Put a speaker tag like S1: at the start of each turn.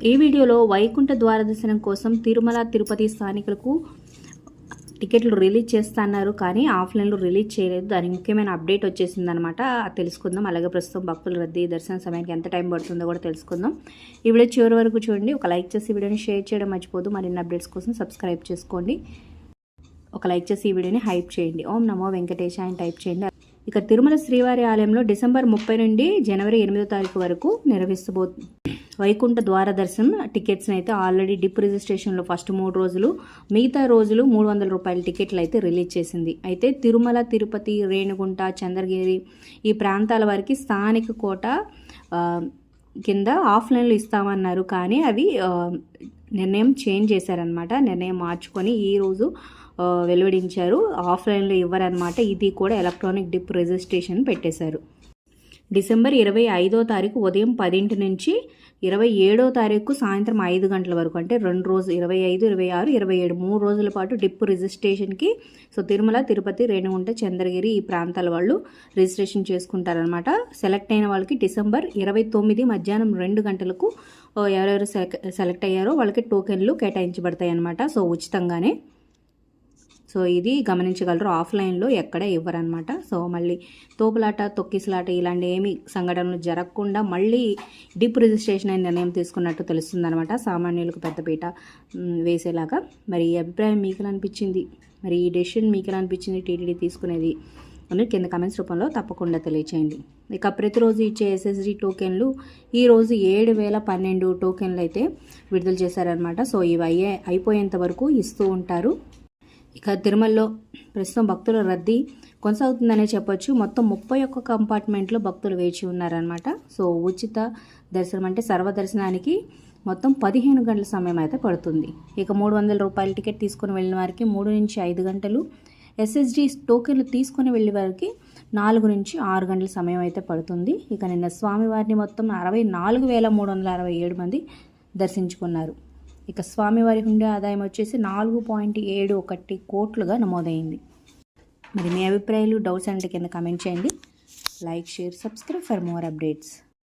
S1: ఈ వీడియోలో వైకుంఠ ద్వార దర్శనం కోసం తిరుమల తిరుపతి స్థానికులకు టికెట్లు రిలీజ్ చేస్తున్నారు, కానీ ఆఫ్లైన్లో రిలీజ్ చేయలేదు. దానికి ముఖ్యమైన అప్డేట్ వచ్చేసిందనమాట. తెలుసుకుందాం. అలాగే ప్రస్తుతం భక్తుల రద్దీ దర్శన సమయానికి ఎంత టైం పడుతుందో కూడా తెలుసుకుందాం. ఈ వీడియో చివరి వరకు చూడండి. ఒక లైక్ చేసి వీడియోని షేర్ చేయడం మర్చిపోదు. మరిన్ని అప్డేట్స్ కోసం సబ్స్క్రైబ్ చేసుకోండి. ఒక లైక్ చేసి ఈ వీడియోని హైప్ చేయండి. ఓం నమో వెంకటేశ అని టైప్ చేయండి. ఇక తిరుమల శ్రీవారి ఆలయంలో డిసెంబర్ 30 నుండి జనవరి 8వ తారీఖు వరకు నిర్వహిస్తబోతుంది వైకుంఠ ద్వార దర్శనం టికెట్స్ని అయితే ఆల్రెడీ డిప్ రిజిస్ట్రేషన్లో ఫస్ట్ 3 రోజులు, మిగతా రోజులు 300 రూపాయల టికెట్లు అయితే రిలీజ్ చేసింది. అయితే తిరుమల, తిరుపతి, రేణిగుంట, చంద్రగిరి ఈ ప్రాంతాల వారికి స్థానిక కోట కింద ఆఫ్లైన్లో ఇస్తామన్నారు, కానీ అవి నిర్ణయం చేంజ్ చేశారనమాట. నిర్ణయం మార్చుకొని ఈరోజు వెలువడించారు. ఆఫ్లైన్లో ఇవ్వరనమాట. ఇది కూడా ఎలక్ట్రానిక్ డిప్ రిజిస్ట్రేషన్ పెట్టేశారు. డిసెంబర్ 25వ తారీఖు ఉదయం 10 నుంచి 27వ తారీఖు సాయంత్రం 5 గంటల వరకు, అంటే 2 రోజులు 25, 26, 27 3 రోజుల పాటు డిప్ రిజిస్ట్రేషన్కి తిరుమల, తిరుపతి, రేణిగుంట, చంద్రగిరి ఈ ప్రాంతాల వాళ్ళు రిజిస్ట్రేషన్ చేసుకుంటారనమాట. సెలెక్ట్ అయిన వాళ్ళకి డిసెంబర్ 29 మధ్యాహ్నం 2 గంటలకు ఎవరెవరు సెలెక్ట్ అయ్యారో వాళ్ళకి టోకెన్లు కేటాయించబడతాయి అనమాట. ఉచితంగానే. ఇది గమనించగలరు. ఆఫ్లైన్లో ఎక్కడ ఇవ్వరనమాట. మళ్ళీ తోపులాట, తొక్కిసలాట ఇలాంటి ఏమి సంఘటనలు జరగకుండా మళ్ళీ డిప్ రిజిస్ట్రేషన్ అనే నిర్ణయం తీసుకున్నట్టు తెలుస్తుందనమాట. సామాన్యులకు పెద్దపీట వేసేలాగా. మరి ఈ అభిప్రాయం మీకు ఎలా అనిపించింది? మరి ఈ డెసిషన్ మీకు ఎలా అనిపించింది టీటీడీ తీసుకునేది అని కింద కమెంట్స్ రూపంలో తప్పకుండా తెలియచేయండి. ఇక ప్రతిరోజు ఇచ్చే ఎస్ఎస్డి టోకెన్లు ఈరోజు 7012 టోకెన్లు అయితే విడుదల చేశారనమాట. ఇవి అయిపోయేంత వరకు ఇస్తూ ఉంటారు. ఇక తిరుమలలో ప్రస్తుతం భక్తుల రద్దీ కొనసాగుతుందనే చెప్పొచ్చు. మొత్తం 31 కంపార్ట్మెంట్లో భక్తులు వేచి ఉన్నారనమాట. ఉచిత దర్శనం అంటే సర్వదర్శనానికి మొత్తం 15 గంటల సమయం అయితే పడుతుంది. ఇక 300 రూపాయల టికెట్ తీసుకుని వెళ్ళిన వారికి 3 నుంచి 5 గంటలు, ఎస్ఎస్డి టోకెన్లు తీసుకుని వెళ్ళే వారికి 4 నుంచి 6 గంటల సమయం అయితే పడుతుంది. ఇక నిన్న స్వామివారిని మొత్తం 64,367 మంది దర్శించుకున్నారు. ఇక స్వామివారి హుండీ ఆదాయం వచ్చేసి 4.71 కోట్లుగా నమోదైంది. మరి మీ అభిప్రాయాలు, డౌట్స్ అంటే కింద కామెంట్ చేయండి. Like, share, subscribe for more updates.